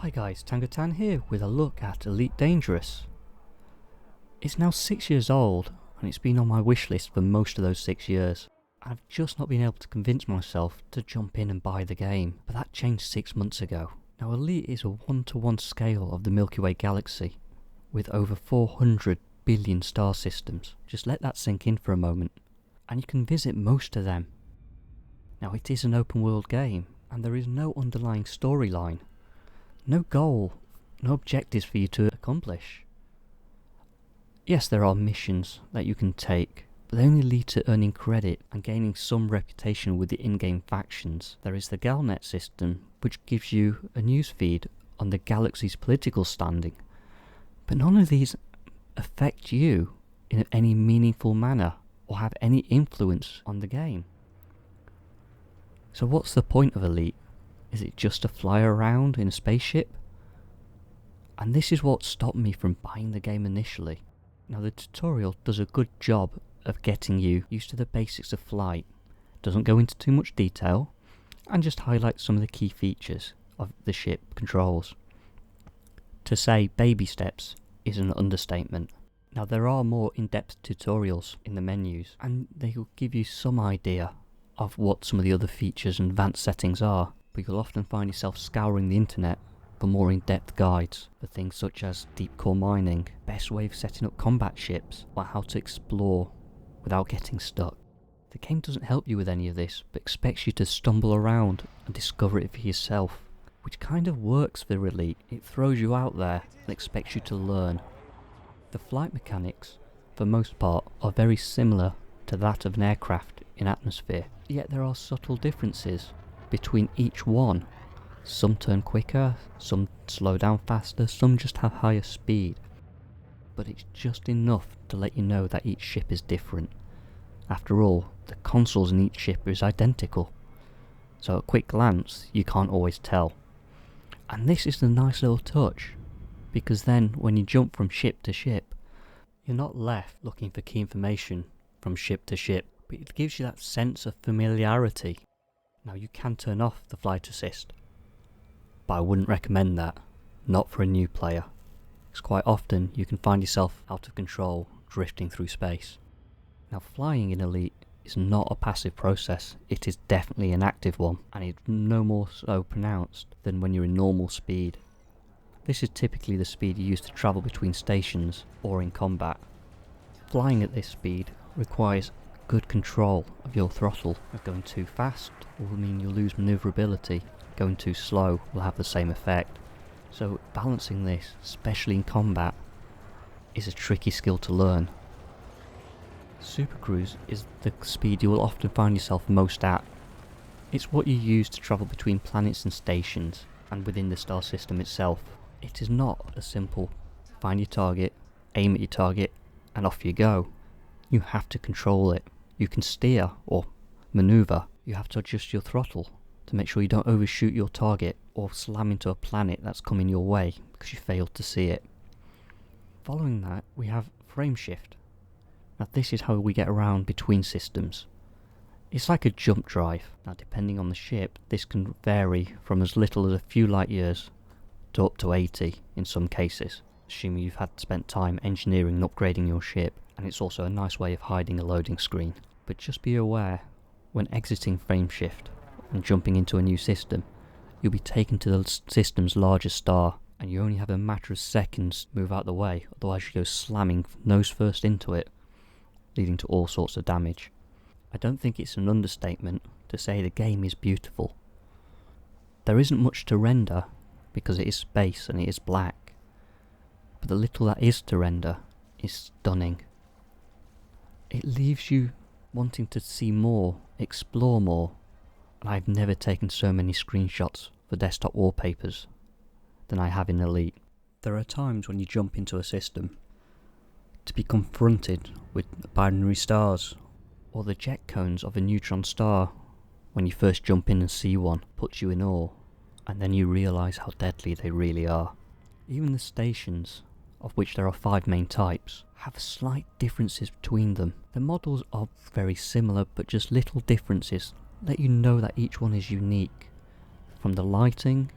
Hi guys, Tangotan here with a look at Elite Dangerous. It's now 6 years old and it's been on my wish list for most of those 6 years. I've just not been able to convince myself to jump in and buy the game, but that changed 6 months ago. Now Elite is a 1-to-1 scale of the Milky Way galaxy, with over 400 billion star systems. Just let that sink in for a moment, and you can visit most of them. Now it is an open world game, and there is no underlying storyline. No goal, no objectives for you to accomplish. Yes, there are missions that you can take, but they only lead to earning credit and gaining some reputation with the in-game factions. There is the Galnet system, which gives you a newsfeed on the galaxy's political standing, but none of these affect you in any meaningful manner or have any influence on the game. So what's the point of Elite? Is it just to fly around in a spaceship? And this is what stopped me from buying the game initially. Now the tutorial does a good job of getting you used to the basics of flight, doesn't go into too much detail, and just highlights some of the key features of the ship controls. To say baby steps is an understatement. Now there are more in-depth tutorials in the menus, and they will give you some idea of what some of the other features and advanced settings are. But you'll often find yourself scouring the internet for more in-depth guides for things such as deep core mining, best way of setting up combat ships, or how to explore without getting stuck. The game doesn't help you with any of this, but expects you to stumble around and discover it for yourself, which kind of works for Elite. It throws you out there and expects you to learn. The flight mechanics, for most part, are very similar to that of an aircraft in atmosphere, yet there are subtle differences between each one. Some turn quicker, some slow down faster, some just have higher speed. But it's just enough to let you know that each ship is different. After all, the consoles in each ship is identical, so at quick glance you can't always tell. And this is the nice little touch, because then when you jump from ship to ship, you're not left looking for key information from ship to ship, but it gives you that sense of familiarity. Now you can turn off the flight assist, but I wouldn't recommend that, not for a new player, because quite often you can find yourself out of control, drifting through space. Now flying in Elite is not a passive process, it is definitely an active one, and it's no more so pronounced than when you're in normal speed. This is typically the speed you use to travel between stations or in combat. Flying at this speed requires good control of your throttle. Going too fast will mean you'll lose manoeuvrability, going too slow will have the same effect. So balancing this, especially in combat, is a tricky skill to learn. Supercruise is the speed you will often find yourself most at. It's what you use to travel between planets and stations, and within the star system itself. It is not a simple find your target, aim at your target, and off you go. You have to control it. You can steer or maneuver. You have to adjust your throttle to make sure you don't overshoot your target or slam into a planet that's coming your way because you failed to see it. Following that, we have frame shift. Now this is how we get around between systems. It's like a jump drive. Now depending on the ship, this can vary from as little as a few light years to up to 80 in some cases, assuming you've had spent time engineering and upgrading your ship, and it's also a nice way of hiding a loading screen. But just be aware, when exiting frame shift and jumping into a new system, you'll be taken to the system's largest star, and you only have a matter of seconds to move out the way, otherwise you go slamming nose first into it, leading to all sorts of damage. I don't think it's an understatement to say the game is beautiful. There isn't much to render because it is space and it is black, but the little that is to render is stunning. It leaves you wanting to see more, explore more, and I've never taken so many screenshots for desktop wallpapers than I have in Elite. There are times when you jump into a system to be confronted with binary stars, or the jet cones of a neutron star. When you first jump in and see one, puts you in awe, and then you realise how deadly they really are. Even the stations, of which there are 5 main types, have slight differences between them. The models are very similar, but just little differences let you know that each one is unique. From the lighting,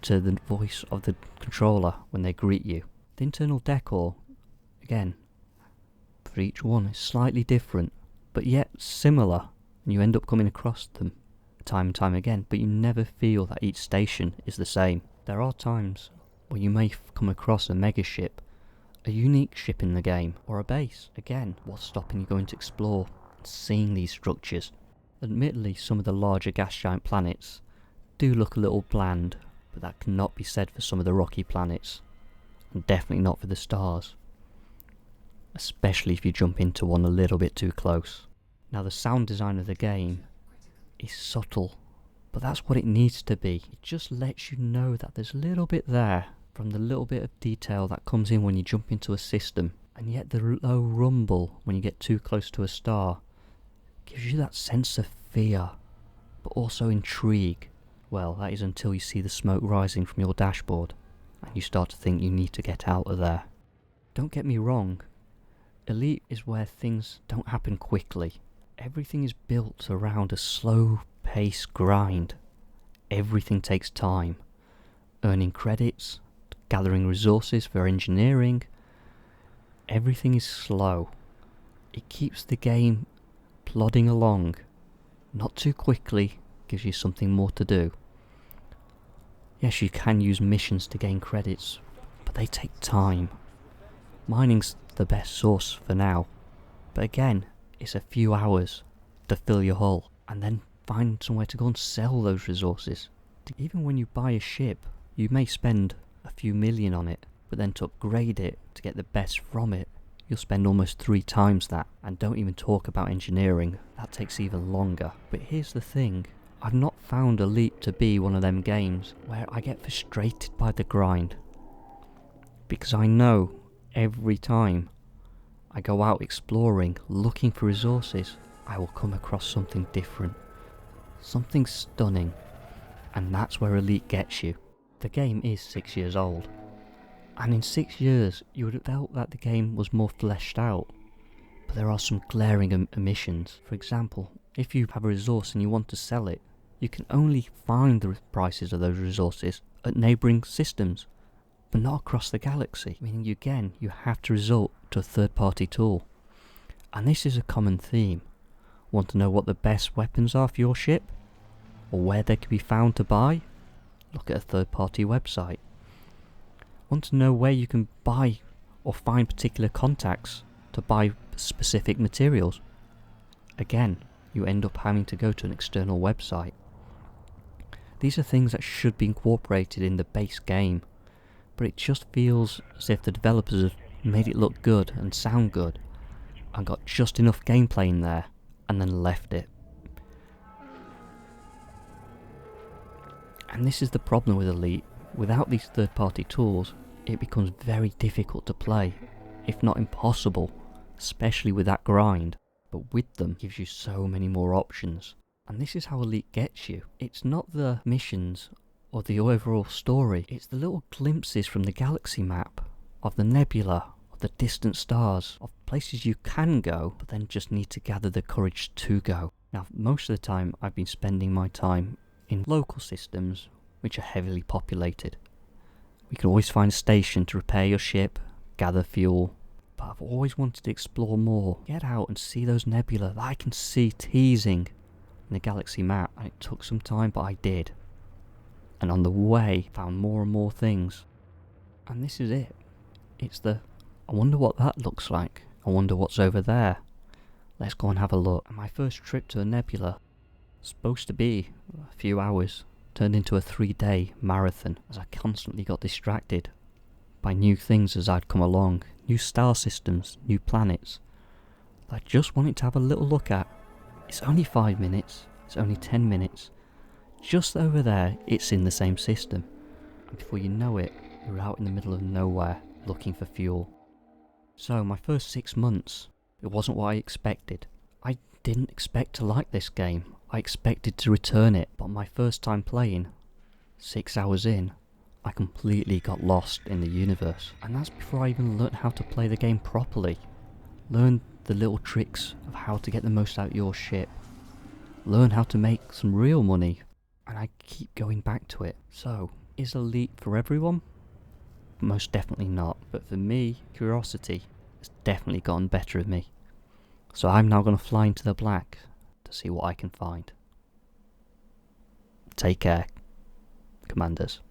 to the voice of the controller when they greet you. The internal decor, again, for each one is slightly different, but yet similar, and you end up coming across them time and time again, but you never feel that each station is the same. There are times where you may come across a mega ship, a unique ship in the game, or a base. Again, what's stopping you going to explore and seeing these structures? Admittedly, some of the larger gas giant planets do look a little bland, but that cannot be said for some of the rocky planets, and definitely not for the stars, especially if you jump into one a little bit too close. Now, the sound design of the game is subtle, but that's what it needs to be. It just lets you know that there's a little bit there, from the little bit of detail that comes in when you jump into a system, and yet the low rumble when you get too close to a star gives you that sense of fear, but also intrigue. Well, that is until you see the smoke rising from your dashboard, and you start to think you need to get out of there. Don't get me wrong, Elite is where things don't happen quickly. Everything is built around a slow-paced grind. Everything takes time. Earning credits, gathering resources for engineering. Everything is slow. It keeps the game plodding along. Not too quickly, gives you something more to do. Yes, you can use missions to gain credits, but they take time. Mining's the best source for now, but again, it's a few hours to fill your hull, and then find somewhere to go and sell those resources. Even when you buy a ship, you may spend a few million on it, but then to upgrade it, to get the best from it, you'll spend almost 3 times that. And don't even talk about engineering, that takes even longer. But here's the thing, I've not found Elite to be one of them games where I get frustrated by the grind, because I know every time I go out exploring, looking for resources, I will come across something different, something stunning, and that's where Elite gets you. The game is 6 years old, and in 6 years you would have felt that the game was more fleshed out, but there are some glaring omissions. For example, if you have a resource and you want to sell it, you can only find the prices of those resources at neighbouring systems, but not across the galaxy, meaning again you have to resort to a third-party tool. And this is a common theme. Want to know what the best weapons are for your ship, or where they can be found to buy? Look at a third-party website. Want to know where you can buy or find particular contacts to buy specific materials? Again, you end up having to go to an external website. These are things that should be incorporated in the base game, but it just feels as if the developers have made it look good and sound good, and got just enough gameplay in there, and then left it. And this is the problem with Elite. Without these third-party tools, it becomes very difficult to play, if not impossible, especially with that grind. But with them, it gives you so many more options. And this is how Elite gets you. It's not the missions or the overall story, it's the little glimpses from the galaxy map, of the nebula, of the distant stars, of places you can go, but then just need to gather the courage to go. Now, most of the time I've been spending my time in local systems which are heavily populated. We can always find a station to repair your ship, gather fuel, but I've always wanted to explore more, get out and see those nebula that I can see teasing in the galaxy map, and it took some time, but I did. And on the way, found more and more things. And this is it. It's the, I wonder what that looks like. I wonder what's over there. Let's go and have a look. And my first trip to a nebula, supposed to be a few hours, turned into a 3-day marathon as I constantly got distracted by new things as I'd come along. New star systems, new planets that I just wanted to have a little look at. It's only 5 minutes, it's only 10 minutes. Just over there, it's in the same system. And before you know it, you're out in the middle of nowhere, looking for fuel. So my first 6 months, it wasn't what I expected. I didn't expect to like this game. I expected to return it, but my first time playing, 6 hours in, I completely got lost in the universe. And that's before I even learnt how to play the game properly. Learn the little tricks of how to get the most out of your ship. Learn how to make some real money. And I keep going back to it. So, Is Elite for everyone? Most definitely not, but for me, curiosity has definitely gotten better of me. So I'm now going to fly into the black to see what I can find. Take care, Commanders.